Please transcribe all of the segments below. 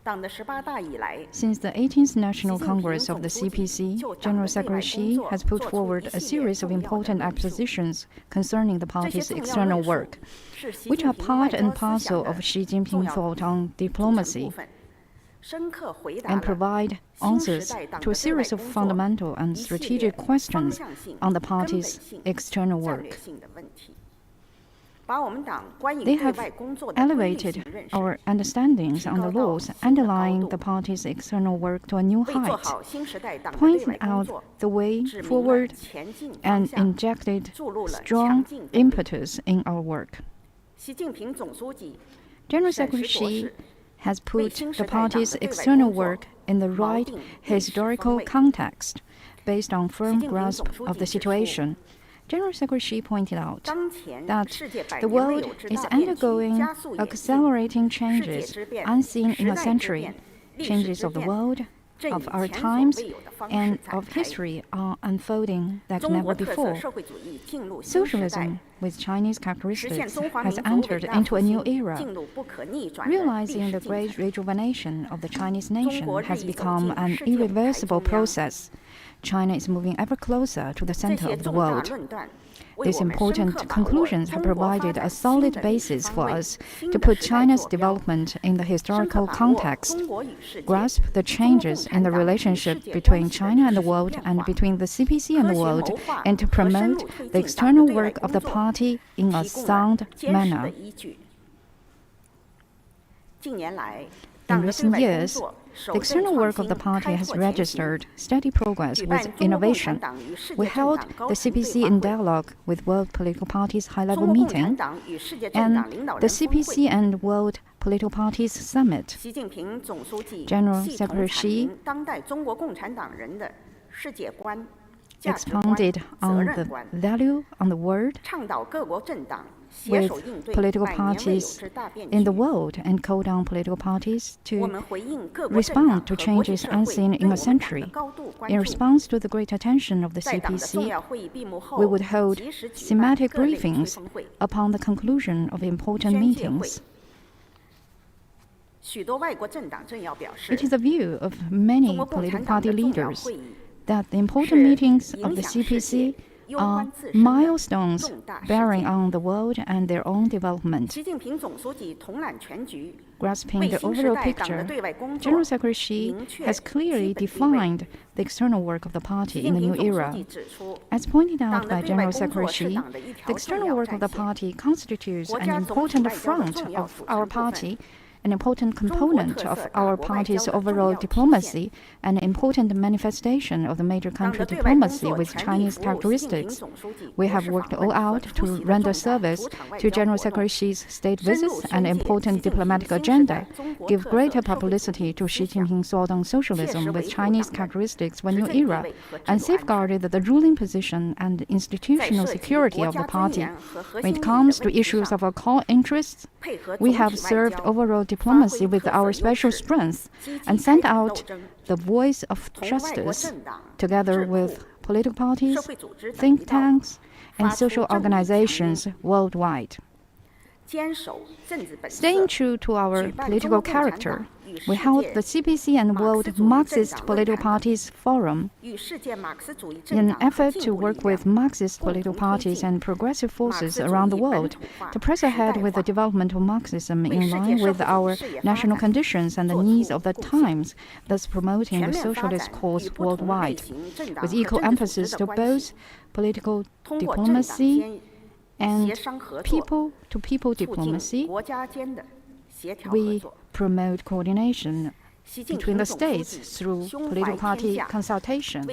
Since the 18th National Congress of the CPC, General Secretary Xi has put forward a series of important expositions concerning the party's external work, which are part and parcel of Xi Jinping's thought on diplomacy, and provide answers to a series of fundamental and strategic questions on the party's external work. They have elevated our understandings on the laws underlying the party's external work to a new height, pointed out the way forward, and injected strong impetus in our work. General Secretary Xi has put the party's external work in the right historical context based on firm grasp of the situation. General Secretary Xi pointed out that the world is undergoing accelerating changes unseen in a century. Changes of the world, of our times, and of history are unfolding like never before. Socialism, with Chinese characteristics, has entered into a new era. Realizing the great rejuvenation of the Chinese nation has become an irreversible process. China is moving ever closer to the center of the world. These important conclusions have provided a solid basis for us to put China's development in the historical context, grasp the changes in the relationship between China and the world and between the CPC and the world, and to promote the external work of the party in a sound manner. In recent years, the external work of the party has registered steady progress with innovation. We held the CPC in dialogue with World Political Parties High-Level Meeting and the CPC and World Political Parties Summit. General Secretary Xi expounded on the value on the word with political parties in the world and called on political parties to respond to changes unseen in a century. In response to the great attention of the CPC, we would hold thematic briefings upon the conclusion of important meetings. It is the view of many political party leaders that the important meetings of the CPC are milestones bearing on the world and their own development. Grasping the overall picture, General Secretary Xi has clearly defined the external work of the party in the new era. As pointed out by General Secretary Xi, the external work of the party constitutes an important front of our party, an important component of our party's overall diplomacy, and an important manifestation of the major country diplomacy with Chinese characteristics. We have worked all out to render service to General Secretary Xi's state visits and important diplomatic agenda, give greater publicity to Xi Jinping's thought on socialism with Chinese characteristics for a new era, and safeguarded the ruling position and institutional security of the party. When it comes to issues of our core interests, we have served overall diplomacy with our special strength and sent out the voice of justice together with political parties, think tanks, and social organizations worldwide. Staying true to our political character, we held the CPC and World Marxist Political Parties Forum in an effort to work with Marxist political parties and progressive forces around the world to press ahead with the development of Marxism in line with our national conditions and the needs of the times, thus promoting the socialist cause worldwide. With equal emphasis to both political diplomacy and people-to-people diplomacy, we promote coordination between the states through political party consultation.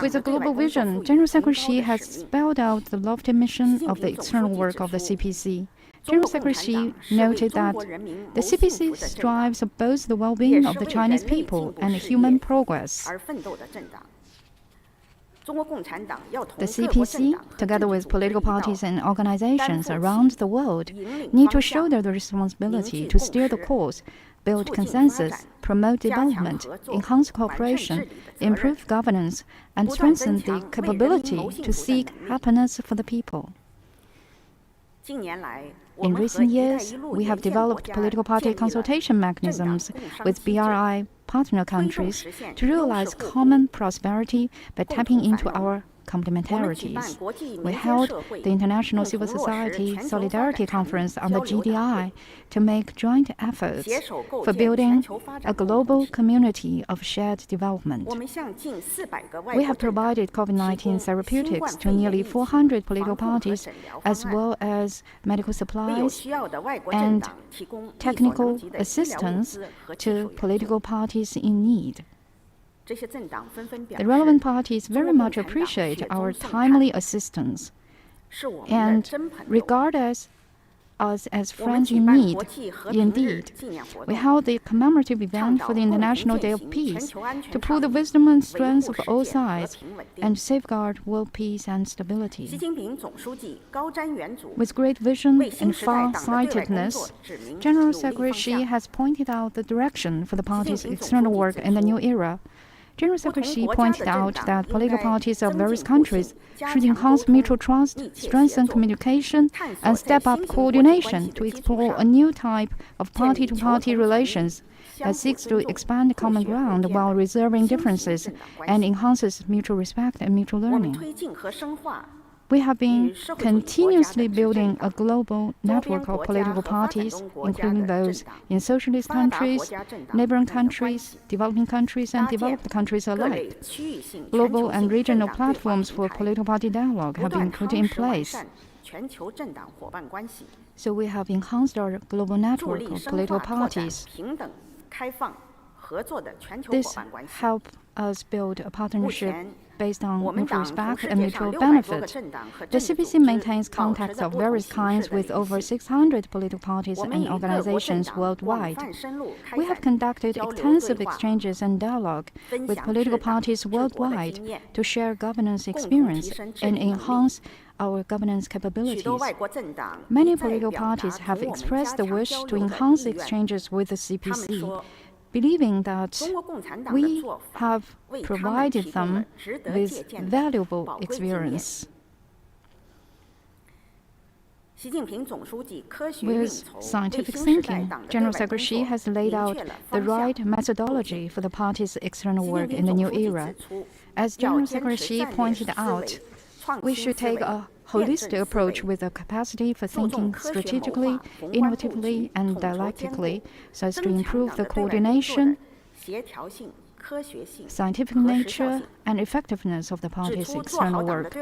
With a global vision, General Secretary Xi has spelled out the lofty mission of the external work of the CPC. General Secretary Xi noted that the CPC strives for both the well-being of the Chinese people and human progress. The CPC, together with political parties and organizations around the world, need to shoulder the responsibility to steer the course, build consensus, promote development, enhance cooperation, improve governance, and strengthen the capability to seek happiness for the people. In recent years, we have developed political party consultation mechanisms with BRI partner countries to realize common prosperity by tapping into our complementarities. We held the International Civil Society Solidarity Conference on the GDI to make joint efforts for building a global community of shared development. We have provided COVID-19 therapeutics to nearly 400 political parties, as well as medical supplies and technical assistance to political parties in need. The relevant parties very much appreciate our timely assistance and regard us as friends in need. Indeed, we held the commemorative event for the International Day of Peace to pool the wisdom and strength of all sides and safeguard world peace and stability. With great vision and far-sightedness, General Secretary Xi has pointed out the direction for the party's external work in the new era. General Secretary Xi pointed out that political parties of various countries should enhance mutual trust, strengthen communication, and step up coordination to explore a new type of party-to-party relations that seeks to expand common ground while reserving differences and enhances mutual respect and mutual learning. We have been continuously building a global network of political parties, including those in socialist countries, neighboring countries, developing countries, and developed countries alike. Global and regional platforms for political party dialogue have been put in place. So we have enhanced our global network of political parties. This helps us build a partnership based on mutual respect and mutual benefit. The CPC maintains contacts of various kinds with over 600 political parties and organizations worldwide. We have conducted extensive exchanges and dialogue with political parties worldwide to share governance experience and enhance our governance capabilities. Many political parties have expressed the wish to enhance exchanges with the CPC, believing that we have provided them with valuable experience. With scientific thinking, General Secretary Xi has laid out the right methodology for the party's external work in the new era. As General Secretary Xi pointed out, we should take a holistic approach with a capacity for thinking strategically, innovatively, and dialectically so as to improve the coordination, scientific nature, and effectiveness of the party's external work.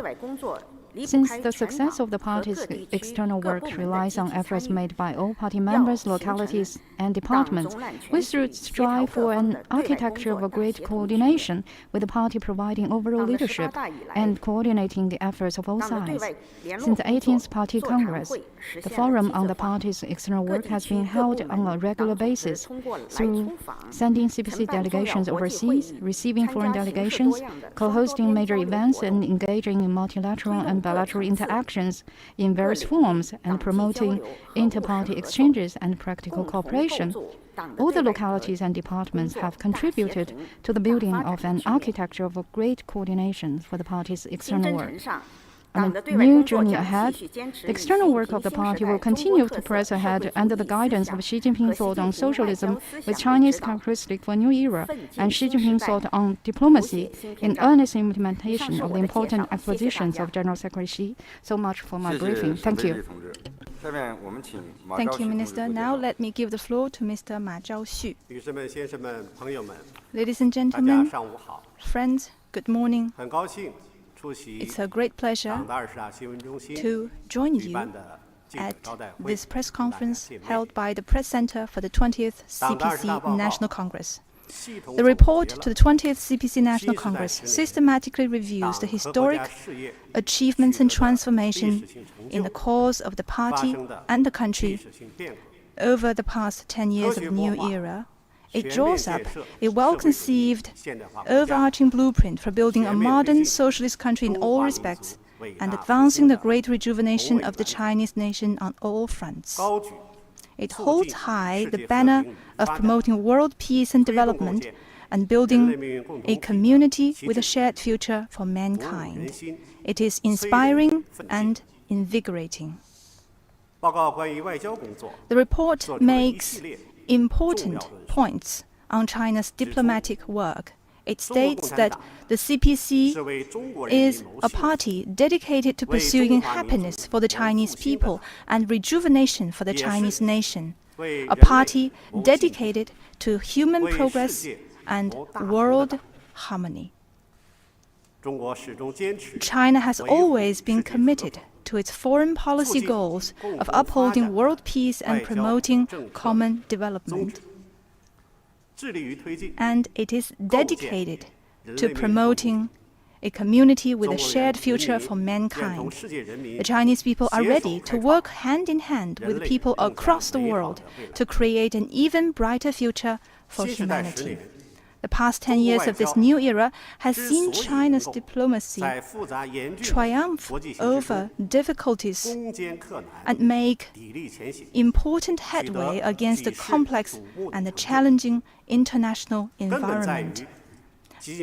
Since the success of the party's external work relies on efforts made by all party members, localities, and departments, we should strive for an architecture of a great coordination, with the party providing overall leadership and coordinating the efforts of all sides. Since the 18th Party Congress, the Forum on the party's external work has been held on a regular basis through sending CPC delegations overseas, receiving foreign delegations, co-hosting major events, and engaging in multilateral and bilateral interactions in various forms, and promoting inter-party exchanges and practical cooperation. All the localities and departments have contributed to the building of an architecture of a great coordination for the party's external work. On the new journey ahead, the external work of the party will continue to press ahead under the guidance of Xi Jinping's thought on socialism with Chinese characteristics for a new era, and Xi Jinping's thought on diplomacy in earnest implementation of the important expositions of General Secretary Xi. So much for my briefing. Thank you. Thank you, Minister. Now let me give the floor to Mr. Ma Zhaoxu. Ladies and gentlemen, friends, good morning. It's a great pleasure to join you at this press conference held by the Press Center for the 20th CPC National Congress. The report to the 20th CPC National Congress systematically reviews the historic achievements and transformation in the cause of the party and the country over the past 10 years of the new era. It draws up a well-conceived, overarching blueprint for building a modern socialist country in all respects and advancing the great rejuvenation of the Chinese nation on all fronts. It holds high the banner of promoting world peace and development and building a community with a shared future for mankind. It is inspiring and invigorating. The report makes important points on China's diplomatic work. It states that the CPC is a party dedicated to pursuing happiness for the Chinese people and rejuvenation for the Chinese nation, a party dedicated to human progress and world harmony. China has always been committed to its foreign policy goals of upholding world peace and promoting common development. And it is dedicated to promoting a community with a shared future for mankind. The Chinese people are ready to work hand in hand with people across the world to create an even brighter future for humanity. The past 10 years of this new era has seen China's diplomacy triumph over difficulties and make important headway against the complex and the challenging international environment,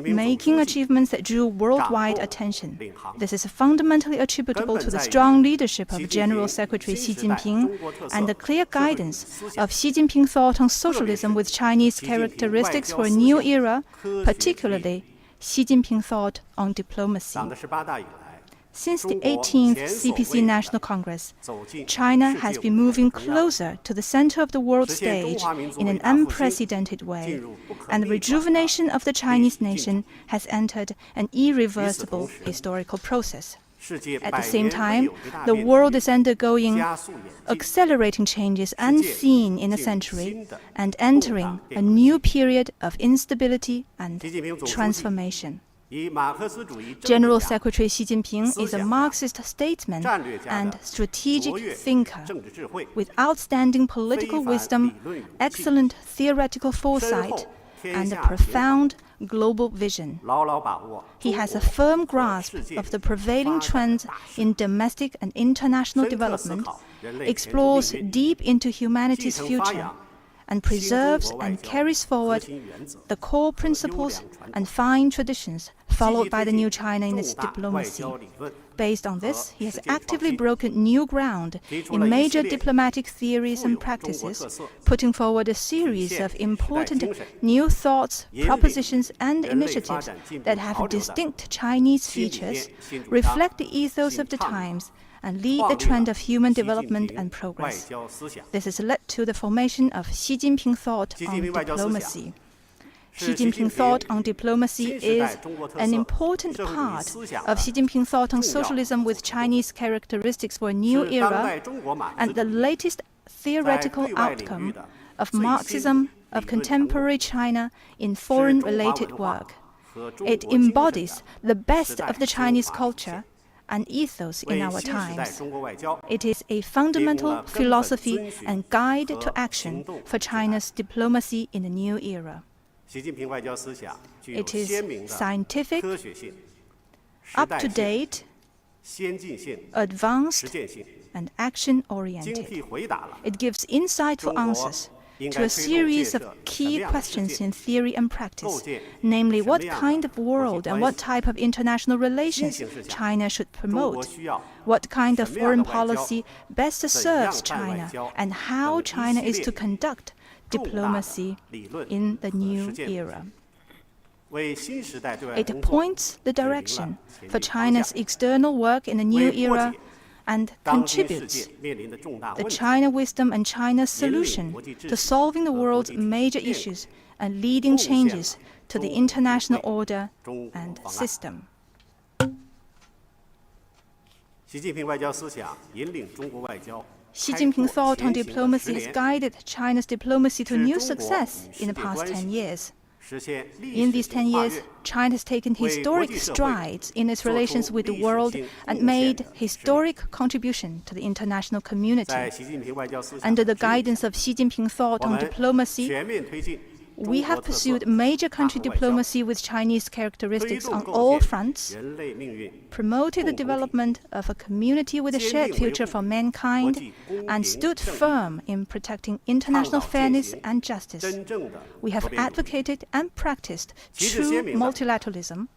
making achievements that drew worldwide attention. This is fundamentally attributable to the strong leadership of General Secretary Xi Jinping and the clear guidance of Xi Jinping thought on socialism with Chinese characteristics for a new era, particularly Xi Jinping thought on diplomacy. Since the 18th CPC National Congress, China has been moving closer to the center of the world stage in an unprecedented way, and the rejuvenation of the Chinese nation has entered an irreversible historical process. At the same time, the world is undergoing accelerating changes unseen in a century and entering a new period of instability and transformation. General Secretary Xi Jinping is a Marxist statesman and strategic thinker with outstanding political wisdom, excellent theoretical foresight, and a profound global vision. He has a firm grasp of the prevailing trends in domestic and international development, explores deep into humanity's future, and preserves and carries forward the core principles and fine traditions followed by the new China in its diplomacy. Based on this, he has actively broken new ground in major diplomatic theories and practices, putting forward a series of important new thoughts, propositions, and initiatives that have distinct Chinese features, reflect the ethos of the times, and lead the trend of human development and progress. This has led to the formation of Xi Jinping thought on diplomacy. Xi Jinping thought on diplomacy is an important part of Xi Jinping thought on socialism with Chinese characteristics for a new era, and the latest theoretical outcome of Marxism of contemporary China in foreign-related work. It embodies the best of the Chinese culture and ethos in our times. It is a fundamental philosophy and guide to action for China's diplomacy in the new era. It is scientific, up-to-date, advanced, and action-oriented. It gives insightful answers to a series of key questions in theory and practice, namely what kind of world and what type of international relations China should promote, what kind of foreign policy best serves China, and how China is to conduct diplomacy in the new era. It points the direction for China's external work in the new era and contributes the China wisdom and China's solution to solving the world's major issues and leading changes to the international order and system. Xi Jinping thought on diplomacy has guided China's diplomacy to new success in the past 10 years. In these 10 years, China has taken historic strides in its relations with the world and made historic contribution to the international community. Under the guidance of Xi Jinping thought on diplomacy, we have pursued major country diplomacy with Chinese characteristics on all fronts, promoted the development of a community with a shared future for mankind, and stood firm in protecting international fairness and justice. We have advocated and practiced true multilateralism,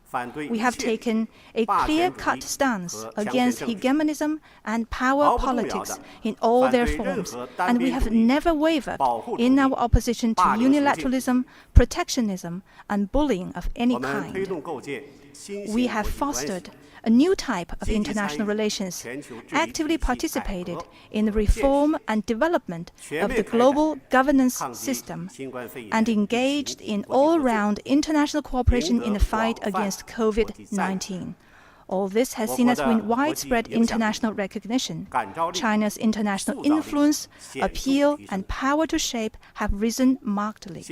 We have taken a clear-cut stance against hegemonism and power politics in all their forms, and we have never wavered in our opposition to unilateralism, protectionism, and bullying of any kind. We have fostered a new type of international relations, actively participated in the reform and development of the global governance system, and engaged in all-round international cooperation in the fight against COVID-19. All this has seen us win widespread international recognition. China's international influence, appeal, and power to shape have risen markedly.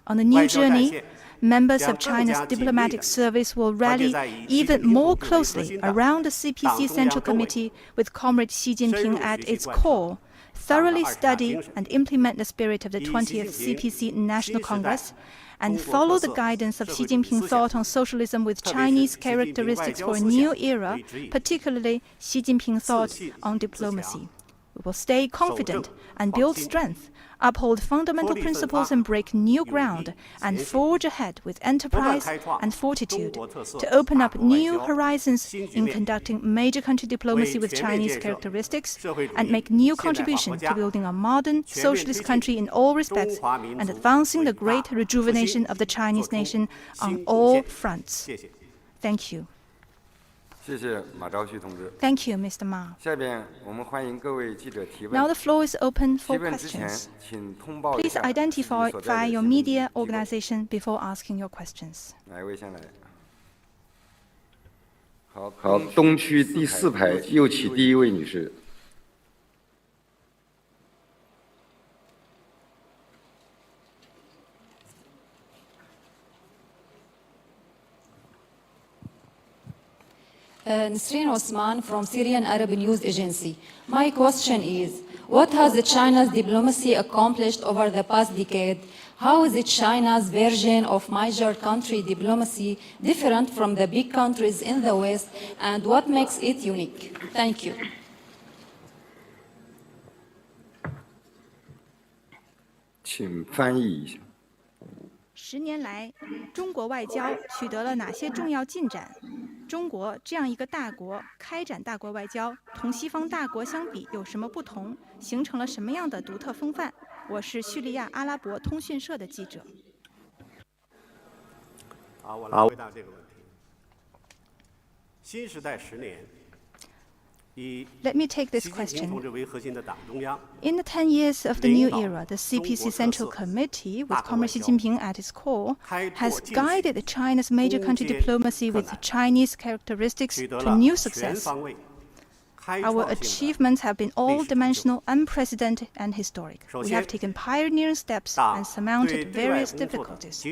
On the new journey, members of China's diplomatic service will rally even more closely around the CPC Central Committee with Comrade Xi Jinping at its core, thoroughly study and implement the spirit of the 20th CPC National Congress, and follow the guidance of Xi Jinping thought on socialism with Chinese characteristics for a new era, particularly Xi Jinping thought on diplomacy. We will stay confident and build strength, uphold fundamental principles and break new ground, and forge ahead with enterprise and fortitude to open up new horizons in conducting major country diplomacy with Chinese characteristics and make new contributions to building a modern socialist country in all respects and advancing the great rejuvenation of the Chinese nation on all fronts. Thank you. Thank you, Mr. Ma. Now the floor is open for questions. Please identify your media organization before asking your questions. 好，东区第4排右起第1位女士。Nasreen Osman from Syrian Arab News Agency. My question is, what has China's diplomacy accomplished over the past decade? How is China's version of major country diplomacy different from the big countries in the West, and what makes it unique? Thank you. 请翻译一下。10年来，中国外交取得了哪些重要进展？中国这样一个大国开展大国外交，同西方大国相比有什么不同？形成了什么样的独特风范？我是叙利亚阿拉伯通讯社的记者。我来回答这个问题。新时代10年。 Let me take this question. In the 10 years of the new era, the CPC Central Committee, with Comrade Xi Jinping at its core, has guided China's major country diplomacy with Chinese characteristics to new success. Our achievements have been all-dimensional, unprecedented, and historic. We have taken pioneering steps and surmounted various difficulties.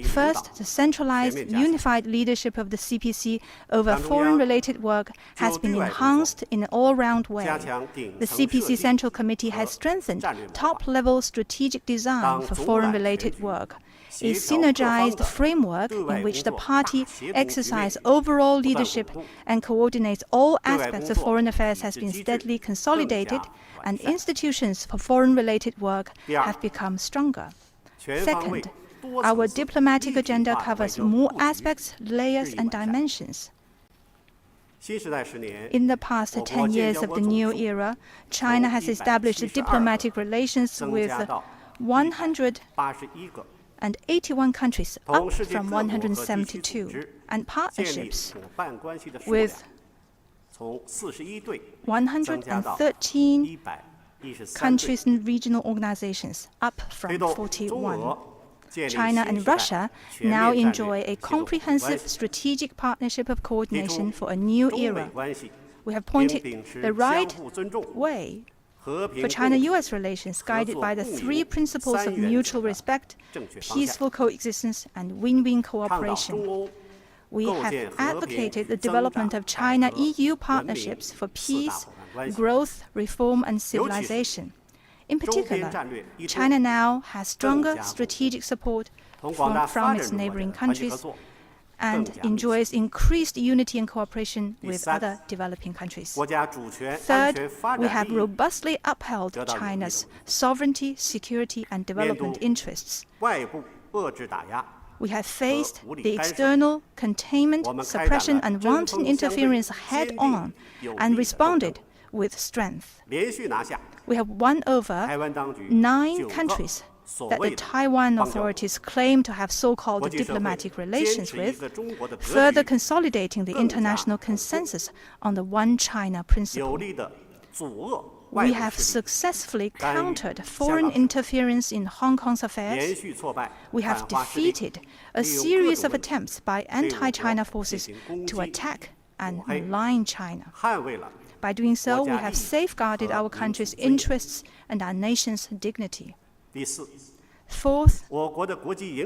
First, the centralized, unified leadership of the CPC over foreign-related work has been enhanced in an all-round way. The CPC Central Committee has strengthened top-level strategic design for foreign-related work. A synergized framework in which the party exercises overall leadership and coordinates all aspects of foreign affairs has been steadily consolidated, and institutions for foreign-related work have become stronger. Second, our diplomatic agenda covers more aspects, layers, and dimensions. In the past 10 years of the new era, China has established diplomatic relations with 181 countries, up from 172, and partnerships with 113 countries and regional organizations, up from 41. China and Russia now enjoy a comprehensive strategic partnership of coordination for a new era. We have pointed the right way for China-US relations, guided by the 3 principles of mutual respect, peaceful coexistence, and win-win cooperation. We have advocated the development of China-EU partnerships for peace, growth, reform, and civilization. In particular, China now has stronger strategic support from its neighboring countries and enjoys increased unity and cooperation with other developing countries. Third, we have robustly upheld China's sovereignty, security, and development interests. We have faced the external containment, suppression, and wanton interference head-on and responded with strength. We have won over 9 countries that the Taiwan authorities claim to have so-called diplomatic relations with, further consolidating the international consensus on the One China principle. We have successfully countered foreign interference in Hong Kong's affairs. We have defeated a series of attempts by anti-China forces to attack and malign China. By doing so, we have safeguarded our country's interests and our nation's dignity. Fourth,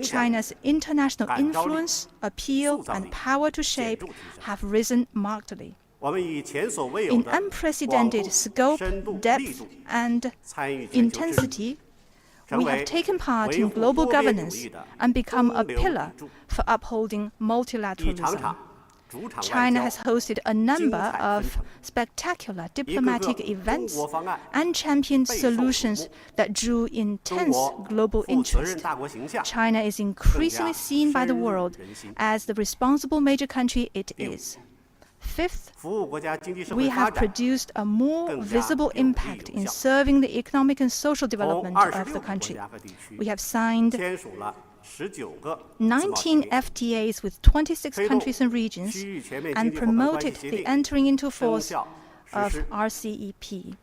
China's international influence, appeal, and power to shape have risen markedly. In unprecedented scope, depth, and intensity, we have taken part in global governance and become a pillar for upholding multilateralism. China has hosted a number of spectacular diplomatic events and championed solutions that drew intense global interest. China is increasingly seen by the world as the responsible major country it is. Fifth, we have produced a more visible impact in serving the economic and social development of the country. We have signed 19 FTAs with 26 countries and regions and promoted the entering into force of RCEP.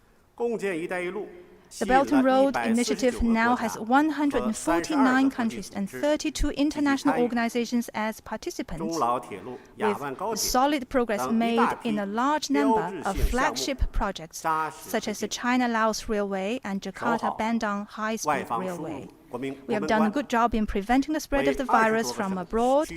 The Belt and Road Initiative now has 149 countries and 32 international organizations as participants, with solid progress made in a large number of flagship projects, such as the China-Laos Railway and Jakarta-Bandung High-Speed Railway. We have done a good job in preventing the spread of the virus from abroad,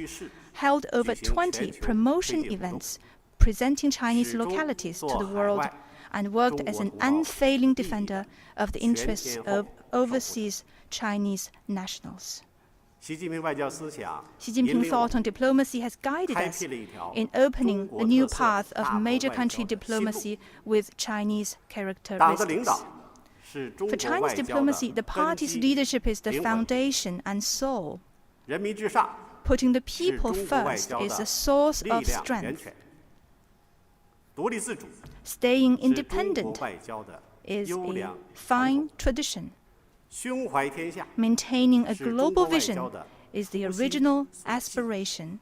held over 20 promotion events presenting Chinese localities to the world, and worked as an unfailing defender of the interests of overseas Chinese nationals. Xi Jinping thought on diplomacy has guided us in opening a new path of major country diplomacy with Chinese characteristics. For Chinese diplomacy, the party's leadership is the foundation and soul. Putting the people first is a source of strength. Staying independent is a fine tradition. Maintaining a global vision is the original aspiration.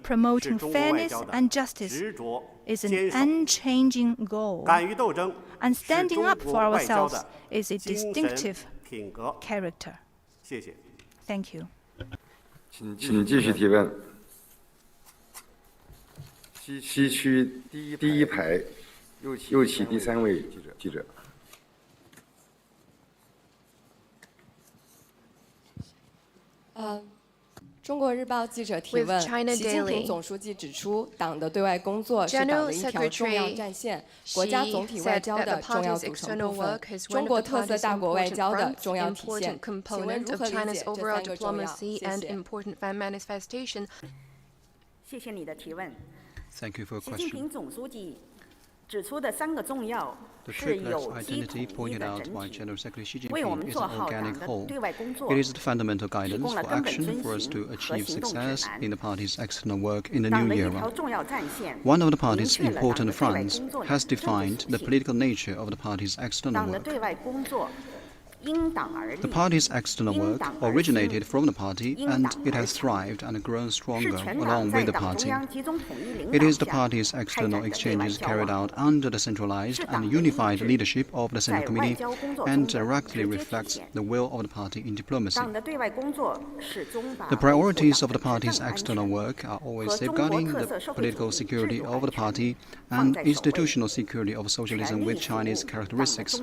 Promoting fairness and justice is an unchanging goal. And standing up for ourselves is a distinctive character. Thank you. 请继续提问。西区第一排右起第3位记者。中国日报记者提问：习近平总书记指出，党的对外工作是党的一条重要战线，国家总体外交的重要组成部分，中国特色大国外交的重要体现。请问如何理解这3个重要？谢谢你的提问。 Thank you for your 习近平总书记指出的3个重要是有机统一的整体，为我们做好党的对外工作 It is the fundamental guidance for action for us to achieve success in the party's external work in the new era. One of the party's important fronts has defined the political nature of the party's external work. The party's external work originated from the party, and it has thrived and grown stronger along with the party. It is the party's external exchanges carried out under the centralized and unified leadership of the Central Committee and directly reflects the will of the party in diplomacy. The priorities of the party's external work are always safeguarding the political security of the party and institutional security of socialism with Chinese characteristics,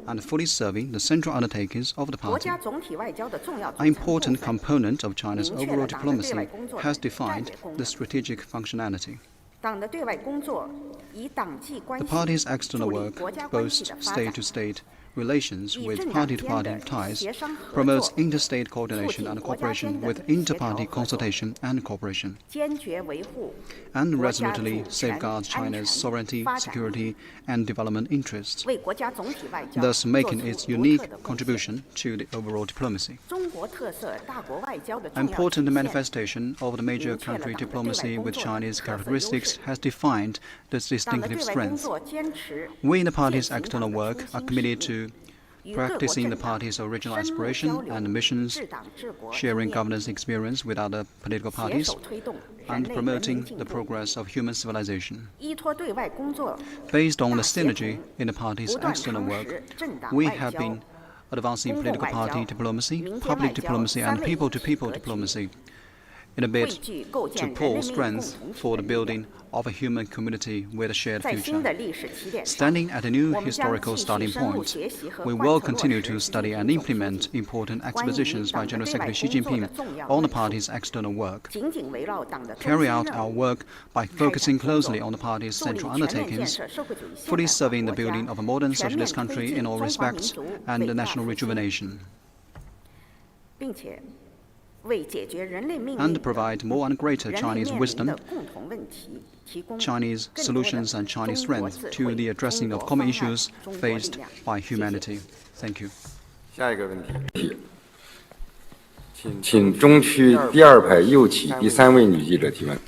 and fully serving the central undertakings of the party. An important component of China's overall diplomacy has defined the strategic functionality. The party's external work, both state-to-state, relations with party-to-party ties, promotes interstate coordination and cooperation with inter-party consultation and cooperation, and resolutely safeguards China's sovereignty, security, and development interests, thus making its unique contribution to the overall diplomacy. An important manifestation of the major country diplomacy with Chinese characteristics has defined this distinctive strength. We in the party's external work are committed to practicing the party's original aspiration and missions, sharing governance experience with other political parties, and promoting the progress of human civilization. Based on the synergy in the party's external work, we have been advancing political party diplomacy, public diplomacy, and people-to-people diplomacy in a bid to pull strength for the building of a human community with a shared future. Standing at a new historical starting point, we will continue to study and implement important expositions by General Secretary Xi Jinping on the party's external work, carry out our work by focusing closely on the party's central undertakings, fully serving the building of a modern socialist country in all respects and the national rejuvenation, and provide more and greater Chinese wisdom, Chinese solutions, and Chinese strength to the addressing of common issues faced by humanity. Thank you. 下一个问题，请中区第二排右起第3位女记者提问。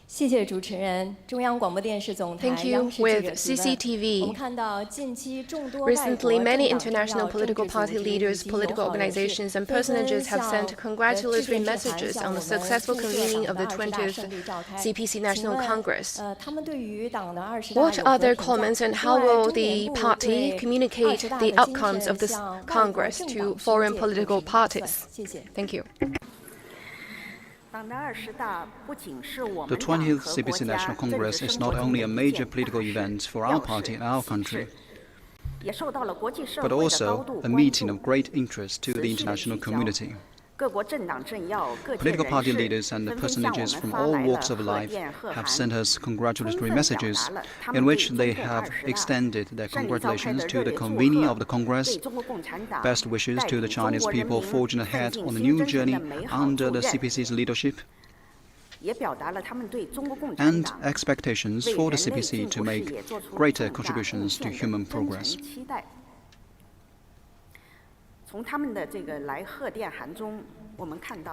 谢谢主持人，中央广播电视总台央视记者提问。我们看到近期众多外国 Recently, many international political party leaders, political organizations, and personages have sent congratulatory messages on the successful convening of the 20th CPC National Congress. What are their comments, and how will the party communicate the outcomes of this Congress to foreign political parties? Thank you. The 20th CPC National Congress is not only a major political event for our party and our country, but also a meeting of great interest to the international community. Political party leaders and personages from all walks of life have sent us congratulatory messages in which they have extended their congratulations to the convening of the Congress, best wishes to the Chinese people forging ahead on the new journey under the CPC's leadership, and expectations for the CPC to make greater contributions to human progress.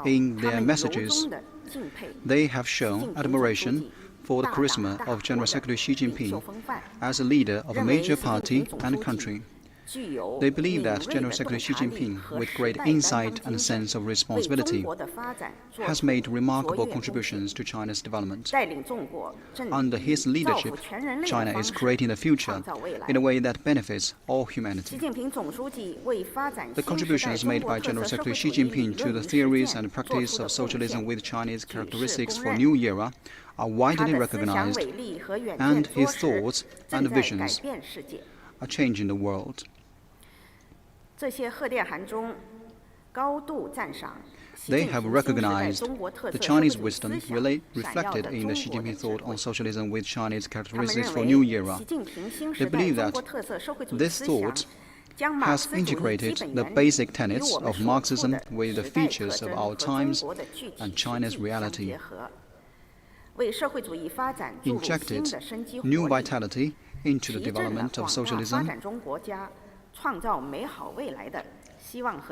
In their messages, they have shown admiration for the charisma of General Secretary Xi Jinping as a leader of a major party and country. They believe that General Secretary Xi Jinping, with great insight and sense of responsibility, has made remarkable contributions to China's development. Under his leadership, China is creating a future in a way that benefits all humanity. The contributions made by General Secretary Xi Jinping to the theories and practice of socialism with Chinese characteristics for a new era are widely recognized, and his thoughts and visions are changing the world. They have recognized the Chinese wisdom reflected in the Xi Jinping thought on socialism with Chinese characteristics for a new era. They believe that this thought has integrated the basic tenets of Marxism with the features of our times and China's reality, injected new vitality into the development of socialism,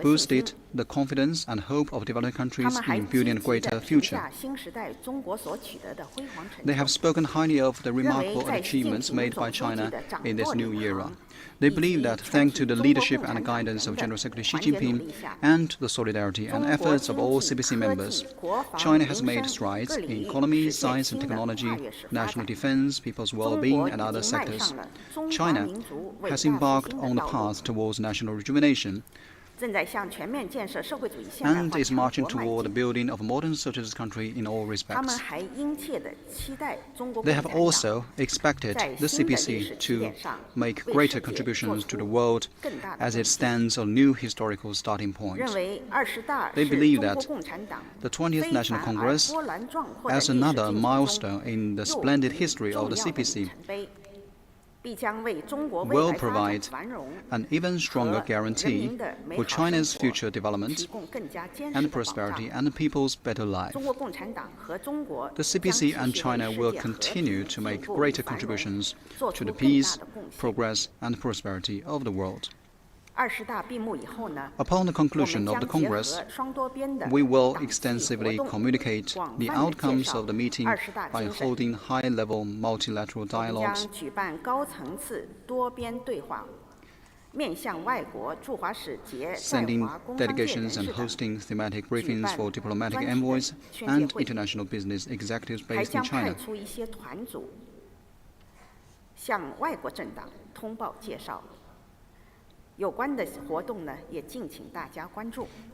boosted the confidence and hope of developing countries in building a greater future. They have spoken highly of the remarkable achievements made by China in this new era. They believe that thanks to the leadership and guidance of General Secretary Xi Jinping and the solidarity and efforts of all CPC members, China has made strides in economy, science and technology, national defense, people's well-being and other sectors. China has embarked on the path towards national rejuvenation and is marching toward the building of a modern socialist country in all respects. They have also expected the CPC to make greater contributions to the world as it stands on a new historical starting point. They believe that the 20th National Congress, as another milestone in the splendid history of the CPC, will provide an even stronger guarantee for China's future development and prosperity and the people's better life. The CPC and China will continue to make greater contributions to the peace, progress, and prosperity of the world. Upon the conclusion of the Congress, we will extensively communicate the outcomes of the meeting by holding high-level multilateral dialogues, sending delegations and hosting thematic briefings for diplomatic envoys and international business executives based in China.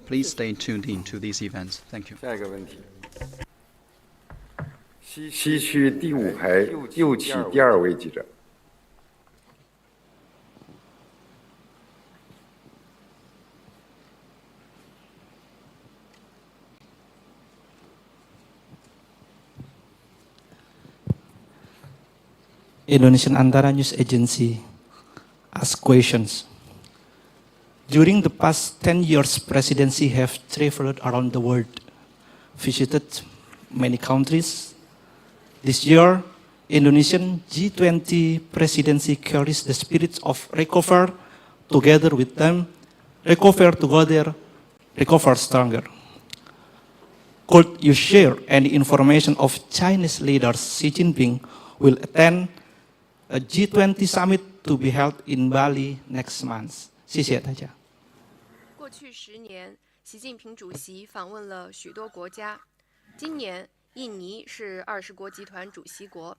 Please stay tuned into these events. Thank you. 下一个问题，西区第5排右起第2位记者。Indonesian Antara News Agency ask questions. During the past 10 years, presidency have traveled around the world, visited many countries. This year, Indonesian G20 presidency carries the spirit of recover together with them, recover together, recover stronger. Could you share any information of Chinese leaders Xi Jinping will attend a G20 summit to be held in Bali next month? 谢谢大家。过去10年，习近平主席访问了许多国家。今年，印尼是20国集团主席国。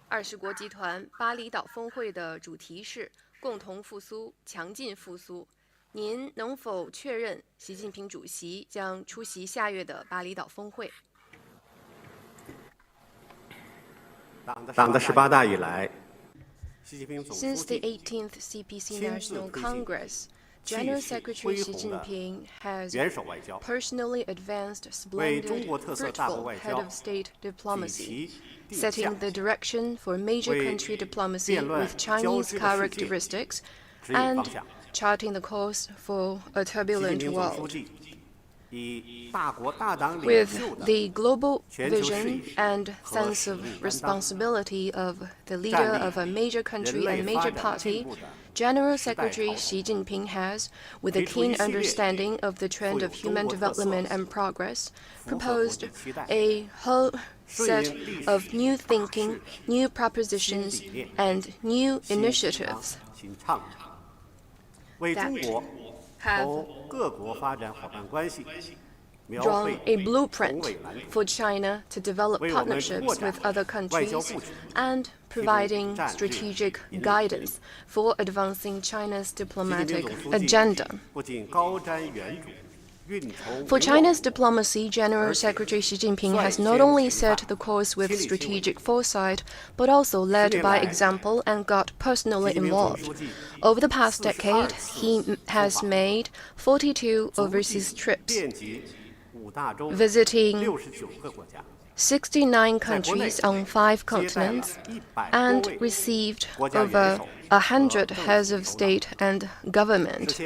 20国集团巴厘岛峰会的主题是“共同复苏，强劲复苏”。您能否确认习近平主席将出席下月的巴厘岛峰会？党的18大以来，习近平总书 Since the 记 18th CPC National Congress, General Secretary Xi Jinping has personally advanced splendid, fruitful head of state diplomacy, setting the direction for major country diplomacy with Chinese characteristics and charting the course for a turbulent world. With the global vision and sense of responsibility of the leader of a major country and major party, General Secretary Xi Jinping has, with a keen understanding of the trend of human development and progress, proposed a whole set of new thinking, new propositions, and new initiatives that have drawn a blueprint for China to develop partnerships with other countries and providing strategic guidance for advancing China's diplomatic agenda. For China's diplomacy, General Secretary Xi Jinping has not only set the course with strategic foresight, but also led by example and got personally involved. Over the past decade, he has made 42 overseas trips, visiting 69 countries on 5 continents, and received over 100 heads of state and government,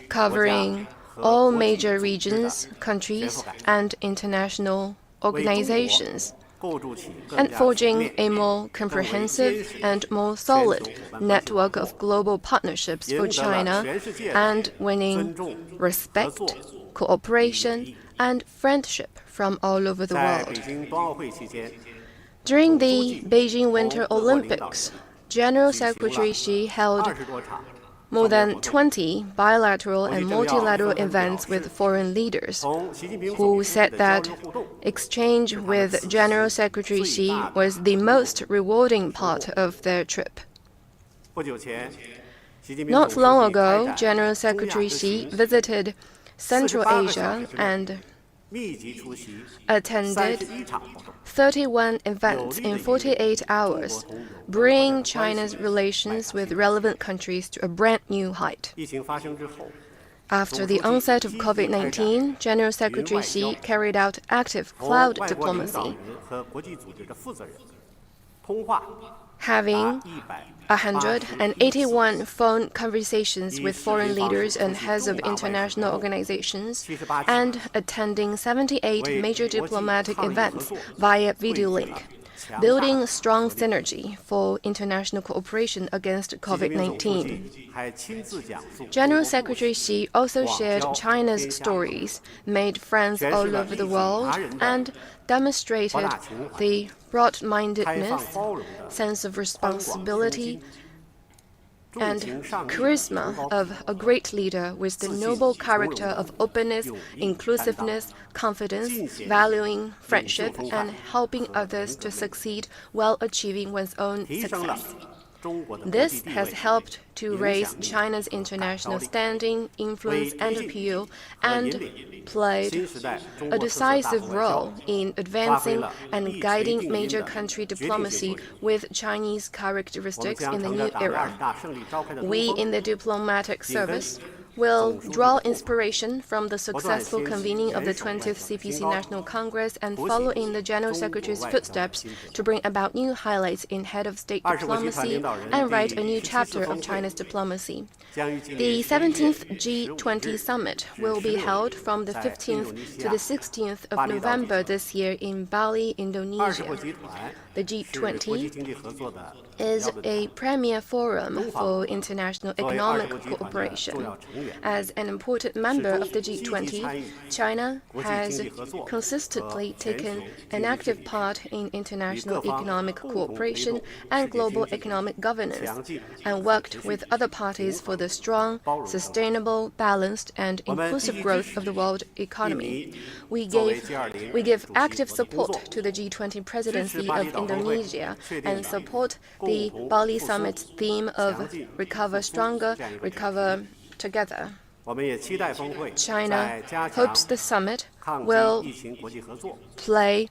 covering all major regions, countries, and international organizations, and forging a more comprehensive and more solid network of global partnerships for China, and winning respect, cooperation, and friendship from all over the world. During the Beijing Winter Olympics, General Secretary Xi held more than 20 bilateral and multilateral events with foreign leaders, who said that exchange with General Secretary Xi was the most rewarding part of their trip. Not long ago, General Secretary Xi visited Central Asia and attended 31 events in 48 hours, bringing China's relations with relevant countries to a brand new height. After the onset of COVID-19, General Secretary Xi carried out active cloud diplomacy, having 181 phone conversations with foreign leaders and heads of international organizations, and attending 78 major diplomatic events via video link, building a strong synergy for international cooperation against COVID-19. General Secretary Xi also shared China's stories, made friends all over the world, and demonstrated the broad-mindedness, sense of responsibility, and charisma of a great leader with the noble character of openness, inclusiveness, confidence, valuing friendship, and helping others to succeed while achieving one's own success. This has helped to raise China's international standing, influence, and appeal, and played a decisive role in advancing and guiding major country diplomacy with Chinese characteristics in the new era. We in the diplomatic service will draw inspiration from the successful convening of the 20th CPC National Congress and follow in the General Secretary's footsteps to bring about new highlights in head of state diplomacy and write a new chapter of China's diplomacy. The 17th G20 summit will be held from the 15th to the 16th of November this year in Bali, Indonesia. The G20 is a premier forum for international economic cooperation. As an important member of the G20, China has consistently taken an active part in international economic cooperation and global economic governance, and worked with other parties for the strong, sustainable, balanced, and inclusive growth of the world economy. We give active support to the G20 presidency of Indonesia and support the Bali Summit's theme of Recover Stronger, Recover Together. China hopes the summit will play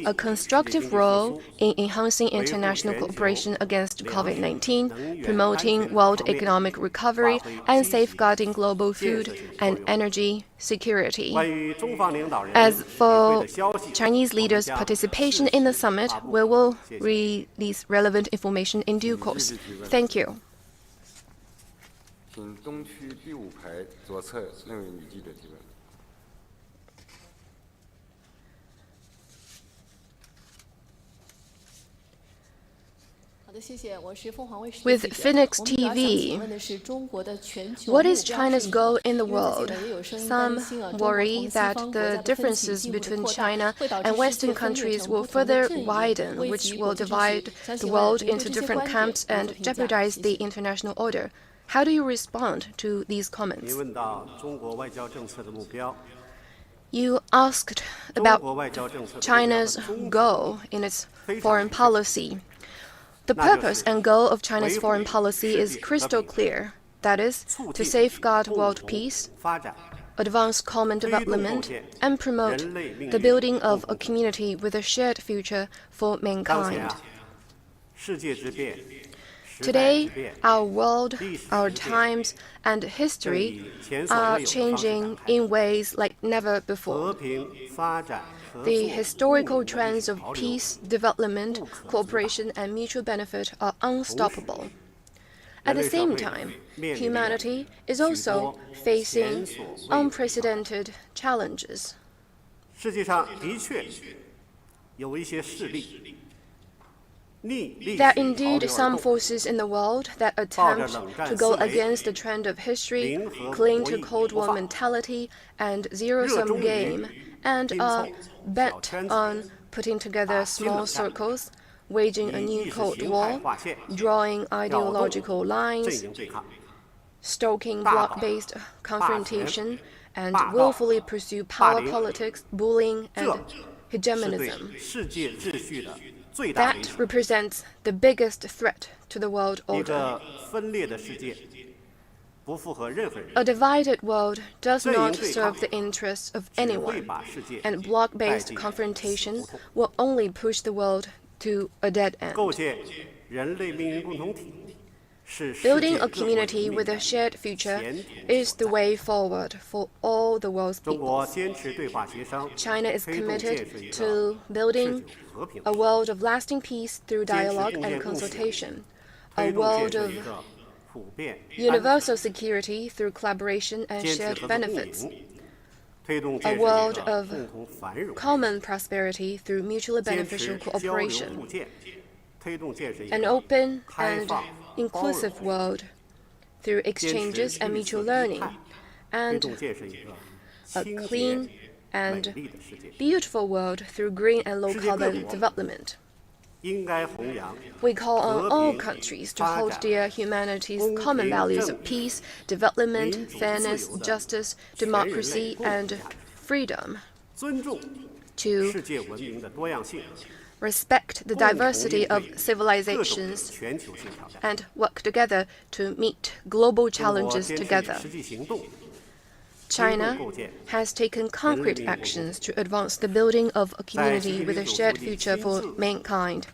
a constructive role in enhancing international cooperation against COVID-19, promoting world economic recovery, and safeguarding global food and energy security. As for Chinese leaders' participation in the summit, we will release relevant information in due course. Thank you. 请东区第5排左侧那位女记者提问。 With Phoenix TV, what is China's goal in the world? Some worry that the differences between China and Western countries will further widen, which will divide the world into different camps and jeopardize the international order. How do you respond to these comments? You asked about China's goal in its foreign policy. The purpose and goal of China's foreign policy is crystal clear. That is, to safeguard world peace, advance common development, and promote the building of a community with a shared future for mankind. Today, our world, our times, and history are changing in ways like never before. The historical trends of peace, development, cooperation, and mutual benefit are unstoppable. At the same time, humanity is also facing unprecedented challenges. There are indeed some forces in the world that attempt to go against the trend of history, cling to Cold War mentality and zero-sum game, and are bent on putting together small circles, waging a new Cold War, drawing ideological lines, stoking bloc-based confrontation, and willfully pursue power politics, bullying, and hegemonism. That represents the biggest threat to the world order. A divided world does not serve the interests of anyone, and bloc-based confrontation will only push the world to a dead end. Building a community with a shared future is the way forward for all the world's peoples. China is committed to building a world of lasting peace through dialogue and consultation, a world of universal security through collaboration and shared benefits, a world of common prosperity through mutually beneficial cooperation, an open and inclusive world through exchanges and mutual learning, and a clean and beautiful world through green and low-carbon development. We call on all countries to hold dear humanity's common values of peace, development, fairness, justice, democracy, and freedom, to respect the diversity of civilizations and work together to meet global challenges together. China has taken concrete actions to advance the building of a community with a shared future for mankind.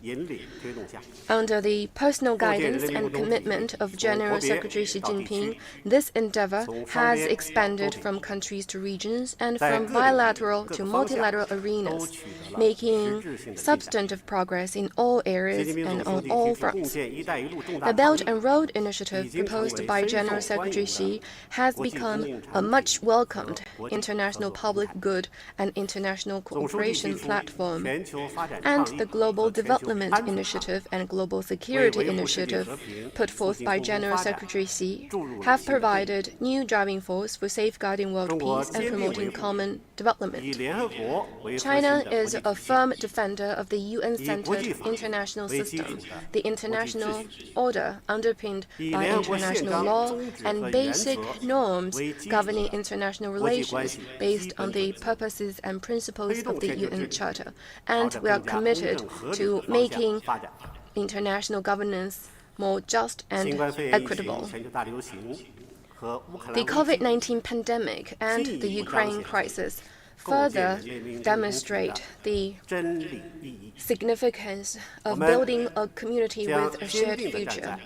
Under the personal guidance and commitment of General Secretary Xi Jinping, this endeavor has expanded from countries to regions and from bilateral to multilateral arenas, making substantive progress in all areas and on all fronts. The Belt and Road Initiative proposed by General Secretary Xi has become a much welcomed international public good and international cooperation platform, and the Global Development Initiative and Global Security Initiative put forth by General Secretary Xi have provided new driving force for safeguarding world peace and promoting common development. China is a firm defender of the UN-centered international system, the international order underpinned by international law and basic norms governing international relations based on the purposes and principles of the UN Charter, and we are committed to making international governance more just and equitable. The COVID-19 pandemic and the Ukraine crisis further demonstrate the significance of building a community with a shared future.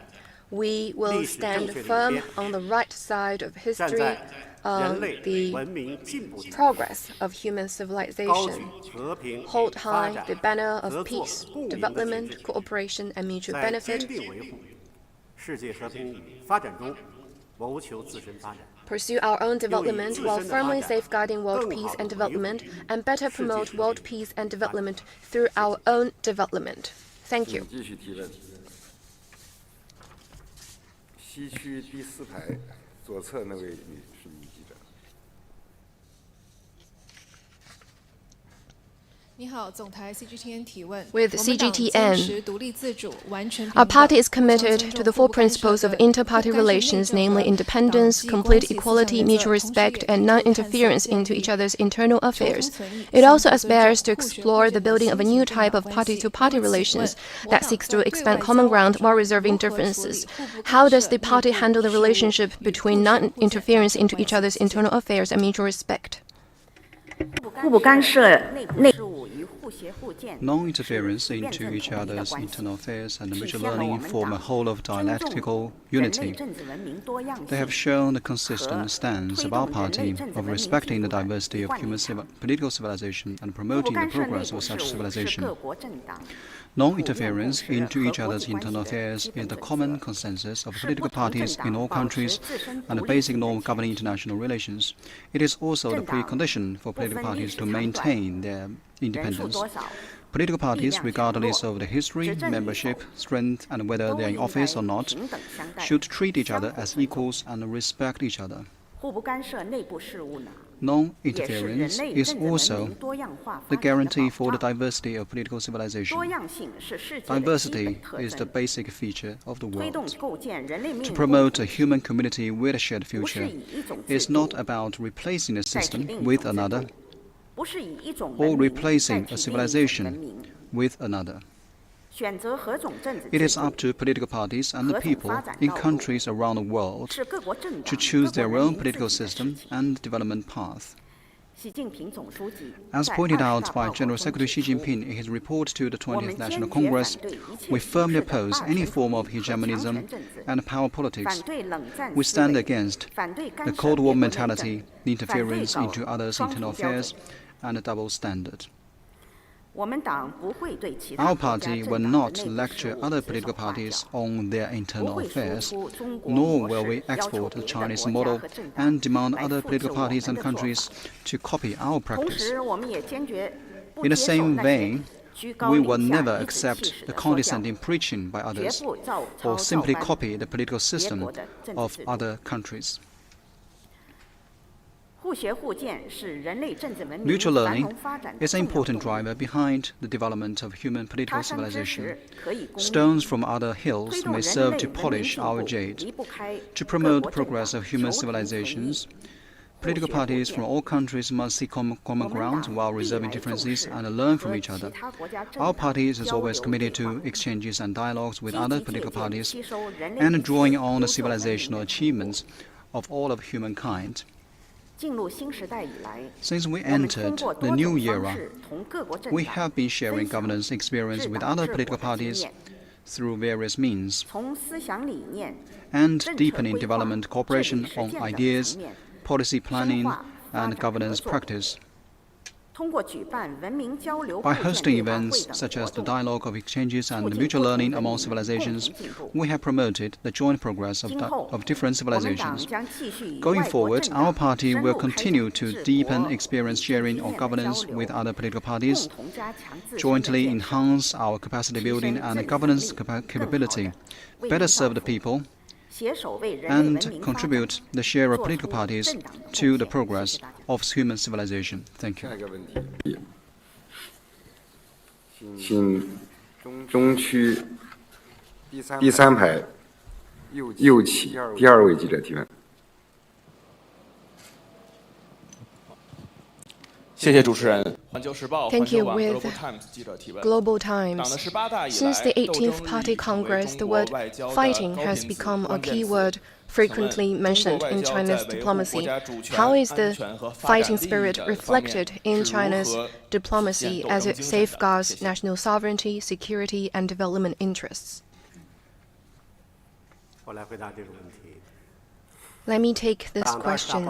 We will stand firm on the right side of history, on the progress of human civilization, hold high the banner of peace, development, cooperation, and mutual benefit, pursue our own development while firmly safeguarding world peace and development, and better promote world peace and development through our own development. Thank you. 西区第4排左侧那位女记者。 With CGTN, our party is committed to the four principles of inter-party relations, namely independence, complete equality, mutual respect, and non-interference into each other's internal affairs. It also aspires to explore the building of a new type of party-to-party relations that seeks to expand common ground while reserving differences. How does the party handle the relationship between non-interference into each other's internal affairs and mutual respect? Non-interference into each other's internal affairs and mutual learning form a whole of dialectical unity. They have shown a consistent stance of our party of respecting the diversity of human political civilization and promoting the progress of such civilization. Non-interference into each other's internal affairs is the common consensus of political parties in all countries and a basic norm governing international relations. It is also the precondition for political parties to maintain their independence. Political parties, regardless of the history, membership, strength, and whether they are in office or not, should treat each other as equals and respect each other. Non-interference is also the guarantee for the diversity of political civilization. Diversity is the basic feature of the world. To promote a human community with a shared future is not about replacing a system with another or replacing a civilization with another. It is up to political parties and the people in countries around the world to choose their own political system and development path. As pointed out by General Secretary Xi Jinping in his report to the 20th National Congress, we firmly oppose any form of hegemonism and power politics. We stand against the Cold War mentality, the interference into others' internal affairs, and a double standard. Our party will not lecture other political parties on their internal affairs, nor will we export the Chinese model and demand other political parties and countries to copy our practice. In the same vein, we will never accept the condescending preaching by others, or simply copy the political system of other countries. Mutual learning is an important driver behind the development of human political civilization. Stones from other hills may serve to polish our jade. To promote the progress of human civilizations, political parties from all countries must seek common ground while resolving differences and learn from each other. Our party is always committed to exchanges and dialogues with other political parties and drawing on the civilizational achievements of all of humankind. Since we entered the new era, we have been sharing governance experience with other political parties through various means and deepening development cooperation on ideas, policy planning, and governance practice. By hosting events such as the dialogue of exchanges and mutual learning among civilizations, we have promoted the joint progress of different civilizations. Going forward, our party will continue to deepen experience sharing on governance with other political parties, jointly enhance our capacity building and governance capability, better serve the people, and contribute the share of political parties to the progress of human civilization. Thank you. 请中区第三排右起第二位记者提问。谢谢主持人。 Thank you. With Global Times, since the 18th Party Congress, the word fighting has become a key word frequently mentioned in China's diplomacy. How is the fighting spirit reflected in China's diplomacy as it safeguards national sovereignty, security, and development interests? Let me take this question.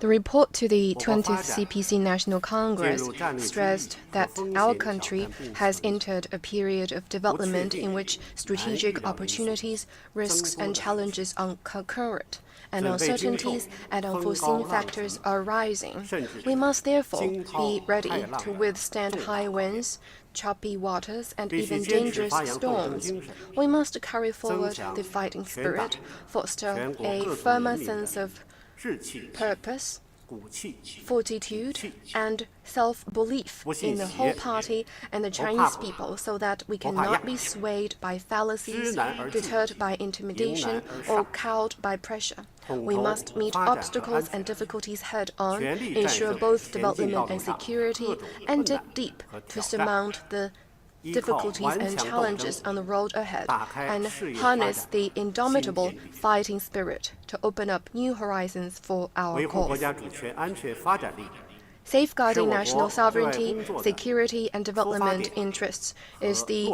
The report to the 20th CPC National Congress stressed that our country has entered a period of development in which strategic opportunities, risks, and challenges are concurrent, and uncertainties and unforeseen factors are rising. We must therefore be ready to withstand high winds, choppy waters, and even dangerous storms. We must carry forward the fighting spirit, foster a firmer sense of purpose, fortitude, and self-belief in the whole party and the Chinese people so that we cannot be swayed by fallacies, deterred by intimidation, or cowed by pressure. We must meet obstacles and difficulties head-on, ensure both development and security, and dig deep to surmount the difficulties and challenges on the road ahead, and harness the indomitable fighting spirit to open up new horizons for our cause. Safeguarding national sovereignty, security, and development interests is the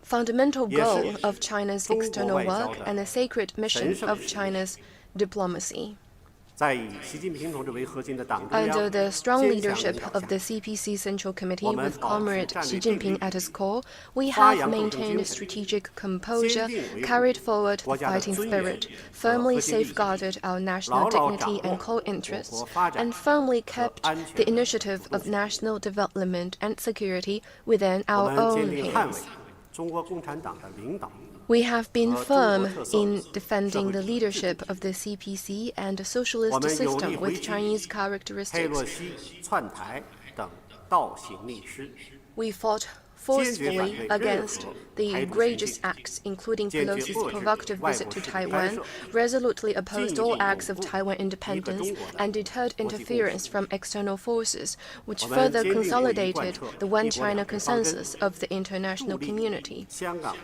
fundamental goal of China's external work and the sacred mission of China's diplomacy. Under the strong leadership of the CPC Central Committee with Comrade Xi Jinping at its core, we have maintained strategic composure, carried forward the fighting spirit, firmly safeguarded our national dignity and core interests, and firmly kept the initiative of national development and security within our own hands. We have been firm in defending the leadership of the CPC and the socialist system with Chinese characteristics. We fought forcefully against the egregious acts, including Pelosi's provocative visit to Taiwan, resolutely opposed all acts of Taiwan independence, and deterred interference from external forces, which further consolidated the One China consensus of the international community.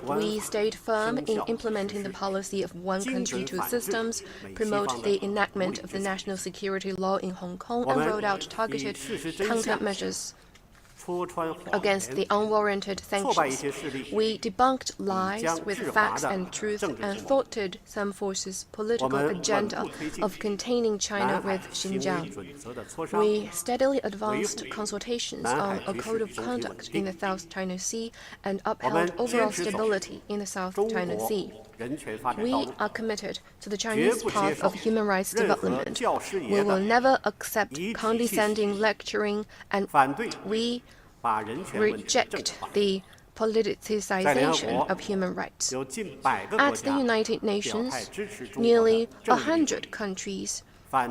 We stayed firm in implementing the policy of one country, two systems, promote the enactment of the national security law in Hong Kong, and rolled out targeted countermeasures against the unwarranted sanctions. We debunked lies with facts and truth and thwarted some forces' political agenda of containing China with Xinjiang. We steadily advanced consultations on a code of conduct in the South China Sea and upheld overall stability in the South China Sea. We are committed to the Chinese path of human rights development. We will never accept condescending lecturing, and we reject the politicization of human rights. At the United Nations, nearly 100 countries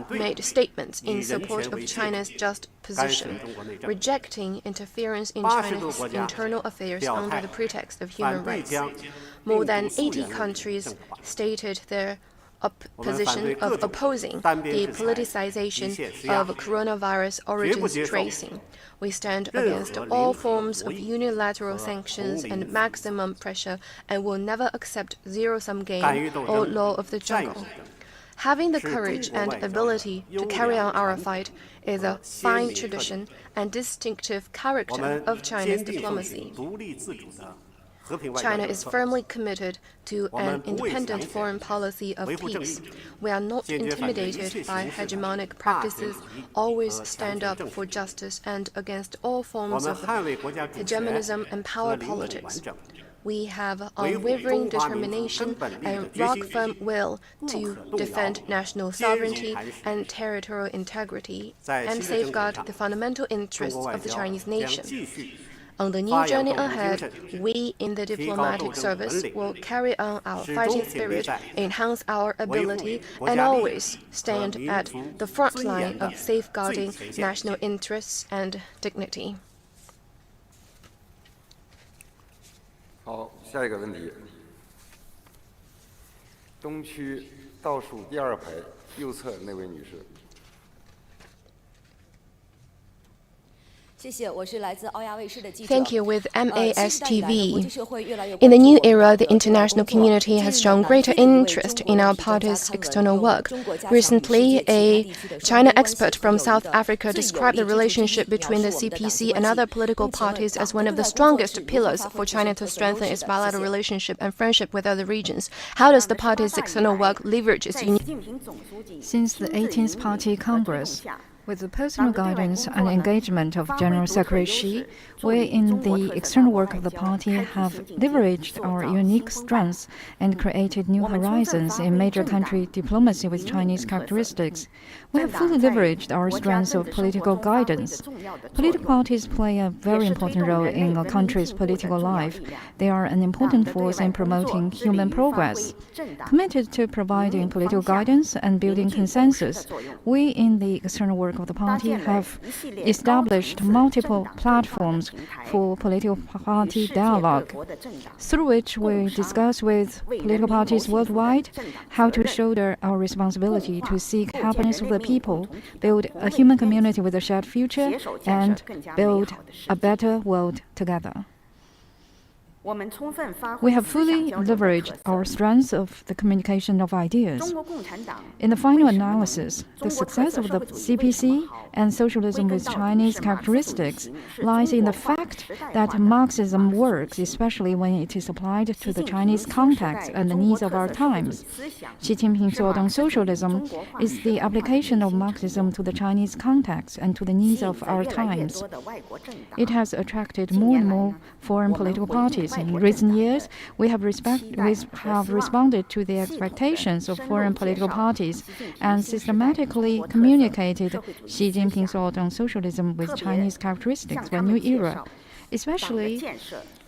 made statements in support of China's just position, rejecting interference in China's internal affairs under the pretext of human rights. More than 80 countries stated their position of opposing the politicization of coronavirus origins tracing. We stand against all forms of unilateral sanctions and maximum pressure and will never accept zero-sum game or law of the jungle. Having the courage and ability to carry on our fight is a fine tradition and distinctive character of China's diplomacy. China is firmly committed to an independent foreign policy of peace. We are not intimidated by hegemonic practices, always stand up for justice and against all forms of hegemonism and power politics. We have unwavering determination and rock-firm will to defend national sovereignty and territorial integrity and safeguard the fundamental interests of the Chinese nation. On the new journey ahead, we in the diplomatic service will carry on our fighting spirit, enhance our ability, and always stand at the front line of safeguarding national interests and dignity. 好，下一个问题，东区倒数第二排右侧那位女士。 Thank you. With MAS TV. In the new era, the international community has shown greater interest in our party's external work. Recently, a China expert from South Africa described the relationship between the CPC and other political parties as one of the strongest pillars for China to strengthen its bilateral relationship and friendship with other regions. How does the party's external work leverage its Since the 18th Party Congress, with the personal guidance and engagement of General Secretary Xi, we in the external work of the party have leveraged our unique strengths and created new horizons in major country diplomacy with Chinese characteristics. We have fully leveraged our strengths of political guidance. Political parties play a very important role in a country's political life. They are an important force in promoting human progress. Committed to providing political guidance and building consensus, we in the external work of the party have established multiple platforms for political party dialogue, through which we discuss with political parties worldwide how to shoulder our responsibility to seek happiness of the people, build a human community with a shared future, and build a better world together. We have fully leveraged our strengths of the communication of ideas. In the final analysis, the success of the CPC and socialism with Chinese characteristics lies in the fact that Marxism works, especially when it is applied to the Chinese context and the needs of our times. Xi Jinping's thought on socialism is the application of Marxism to the Chinese context and to the needs of our times. It has attracted more and more foreign political parties. In recent years, we have responded to the expectations of foreign political parties and systematically communicated Xi Jinping's thought on socialism with Chinese characteristics for a new era, especially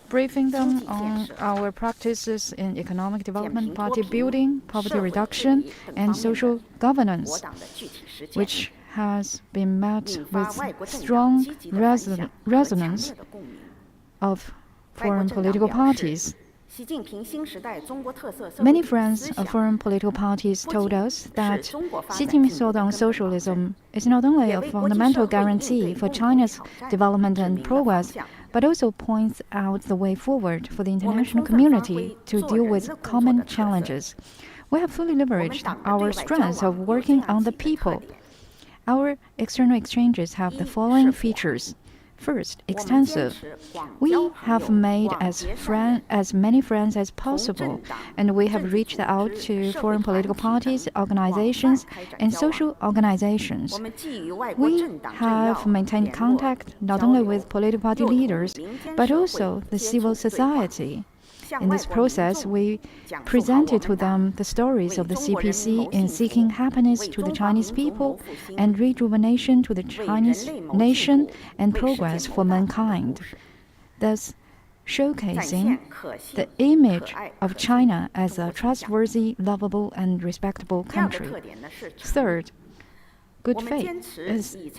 briefing them on our practices in economic development, party building, poverty reduction, and social governance, which has been met with strong resonance of foreign political parties. Many friends of foreign political parties told us that Xi Jinping's thought on socialism is not only a fundamental guarantee for China's development and progress, but also points out the way forward for the international community to deal with common challenges. We have fully leveraged our strengths of working on the people. Our external exchanges have the following features. First, extensive. We have made as many friends as possible, and we have reached out to foreign political parties, organizations, and social organizations. We have maintained contact not only with political party leaders, but also the civil society. In this process, we presented to them the stories of the CPC in seeking happiness to the Chinese people and rejuvenation to the Chinese nation and progress for mankind, thus showcasing the image of China as a trustworthy, lovable, and respectable country. Third, good faith.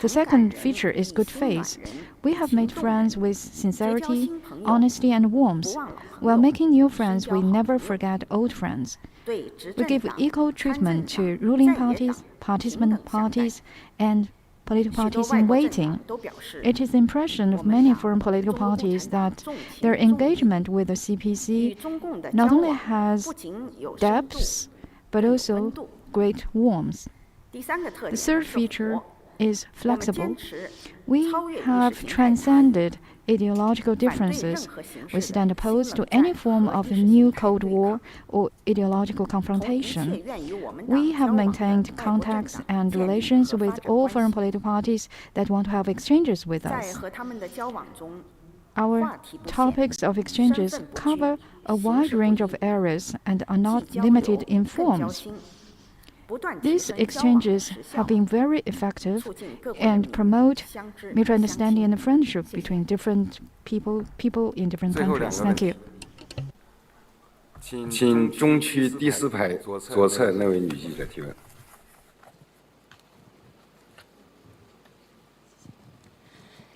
The second feature is good faith. We have made friends with sincerity, honesty, and warmth. While making new friends, we never forget old friends. We give equal treatment to ruling parties, participant parties, and political parties in waiting. It is the impression of many foreign political parties that their engagement with the CPC not only has depths, but also great warmth. The third feature is flexible. We have transcended ideological differences. We stand opposed to any form of a new Cold War or ideological confrontation. We have maintained contacts and relations with all foreign political parties that want to have exchanges with us. Our topics of exchanges cover a wide range of areas and are not limited in forms. These exchanges have been very effective and promote mutual understanding and friendship between different people in different countries. Thank you. 请中区第4排左侧那位女记者提问。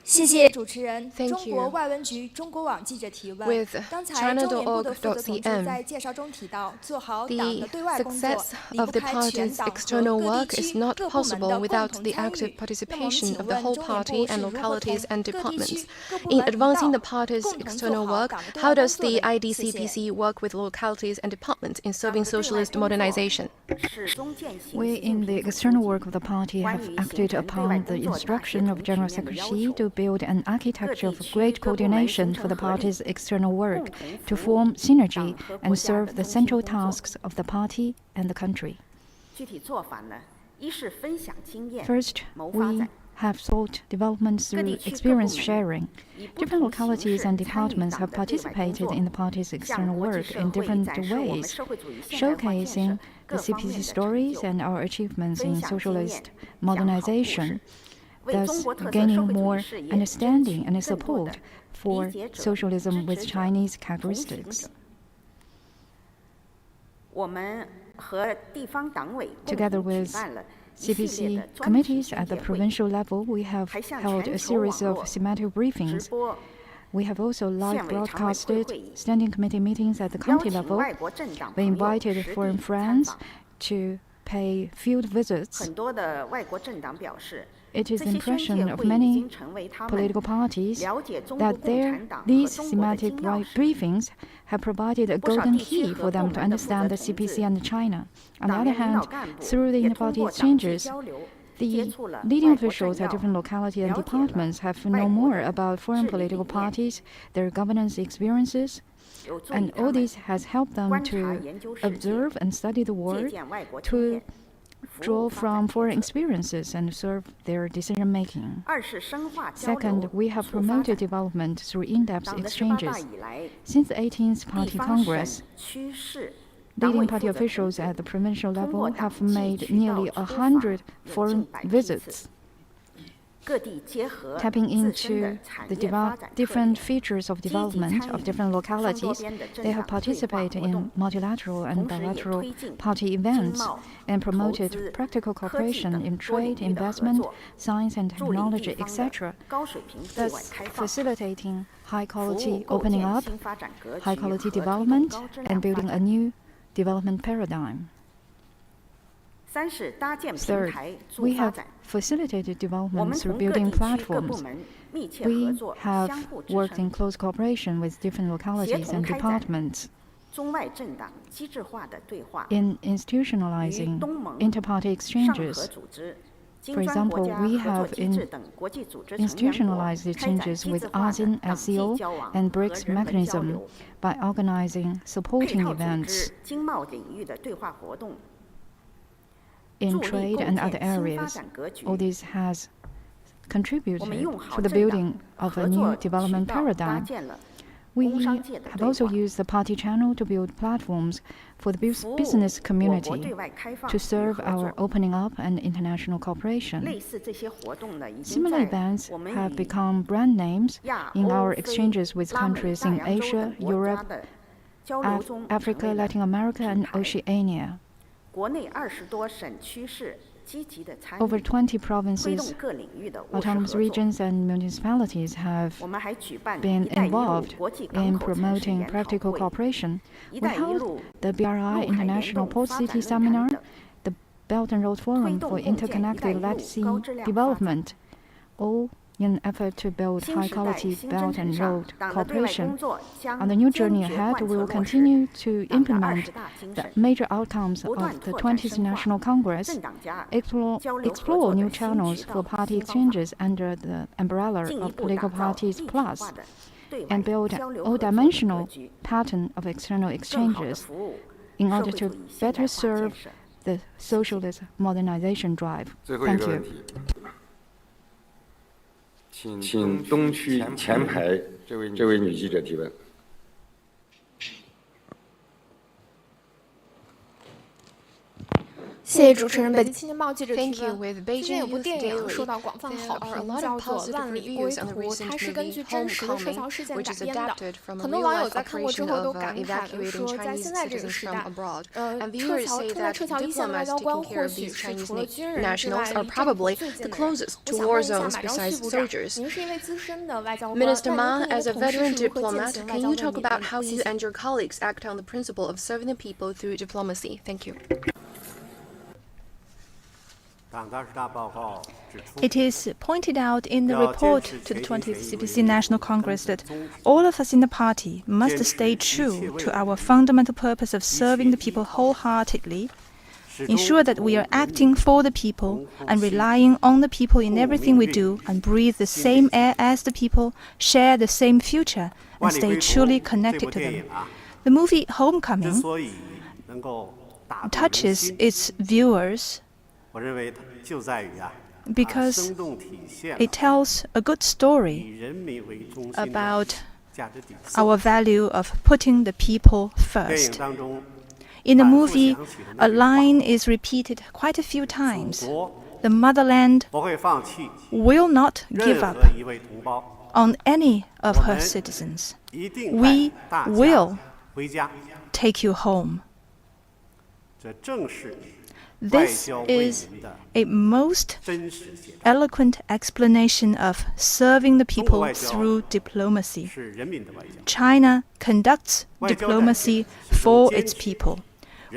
谢谢主持人。 Thank 中国外文局中国网记者提问。 With 刚才中联部的负责同志 China.org.cn 在介绍中提到，做好党的 The 对外工作 success 离 of 不 the 开全 party's 党和 external 各 work 地 is 区 not 各部门 possible 的共 without 同 the 参 active 与。那么我们 participation 请 of the 问 whole 中联 party 部 and 是如何 localities 同 and 各地 departments. 区各部 In 门领 advancing the 导 party's 共同 external 做好 work, 党的对 how 外工 does 作 the 的。谢谢。 IDCPC work with localities and departments in serving socialist modernization? We, in the external work of the party, have acted upon the instruction of General Secretary Xi to build an architecture of great coordination for the party's external work, to form synergy and serve the central tasks of the party and the country. First, we have sought development through experience sharing. Different localities and departments have participated in the party's external work in different ways, showcasing the CPC stories and our achievements in socialist modernization, thus gaining more understanding and support for socialism with Chinese characteristics. Together with CPC committees at the provincial level, we have held a series of thematic briefings. We have also live broadcasted standing committee meetings at the county level. We invited foreign friends to pay field visits. It is the impression of many political parties that these thematic briefings have provided a golden key for them to understand the CPC and China. On the other hand, through the inter-party exchanges, the leading officials at different localities and departments have known more about foreign political parties, their governance experiences, and all this has helped them to observe and study the world, to draw from foreign experiences and serve their decision-making. Second, we have promoted development through in-depth exchanges. Since the 18th Party Congress, leading party officials at the provincial level have made nearly 100 foreign visits. tapping into the different features of development of different localities. They have participated in multilateral and bilateral party events and promoted practical cooperation in trade, investment, science and technology, etc., thus facilitating high-quality opening up, high-quality development, and building a new development paradigm. Third, we have facilitated development through building platforms. We have worked in close cooperation with different localities and departments in institutionalizing inter-party exchanges. For example, we have institutionalized exchanges with ASEAN SCO and BRICS mechanism by organizing supporting events in trade and other areas. All this has contributed to the building of a new development paradigm. We have also used the party channel to build platforms for the business community to serve our opening up and international cooperation. Similar events have become brand names in our exchanges with countries in Asia, Europe, Africa, Latin America, and Oceania. Over 20 provinces, autonomous regions, and municipalities have been involved in promoting practical cooperation. We held the BRI International Port City Seminar, the Belt and Road Forum for Interconnected Land Sea Development, all in an effort to build high-quality Belt and Road cooperation. On the new journey ahead, we will continue to implement the major outcomes of the 20th National Congress, explore new channels for party exchanges under the umbrella of Political Parties Plus, and build an all-dimensional pattern of external exchanges in order to better serve the socialist modernization drive. Thank you. 请东区前排这位女记者提问。谢谢主持人。北京青年报记者提问：最近有部电影受到广泛好评，叫做《万里归途》，它是根据真实的撤侨事件改编的。很多网友在看过之后都感慨地说，在现在这个时代，正在撤侨一线的外交官或许是除了军人之外离政府最近的人。我想问一下马昭旭部长，您是一位资深的外交官， Minister Ma, as a veteran diplomat, can you talk about how you and your colleagues act on the principle of serving the people through diplomacy? Thank you. It is pointed out in the report to the 20th CPC National Congress that all of us in the party must stay true to our fundamental purpose of serving the people wholeheartedly, ensure that we are acting for the people and relying on the people in everything we do, and breathe the same air as the people, share the same future, and stay truly connected to them. The movie Homecoming touches its viewers because it tells a good story about our value of putting the people first. In the movie, a line is repeated quite a few times. The motherland will not give up on any of her citizens. We will take you home. This is a most eloquent explanation of serving the people through diplomacy. China conducts diplomacy for its people.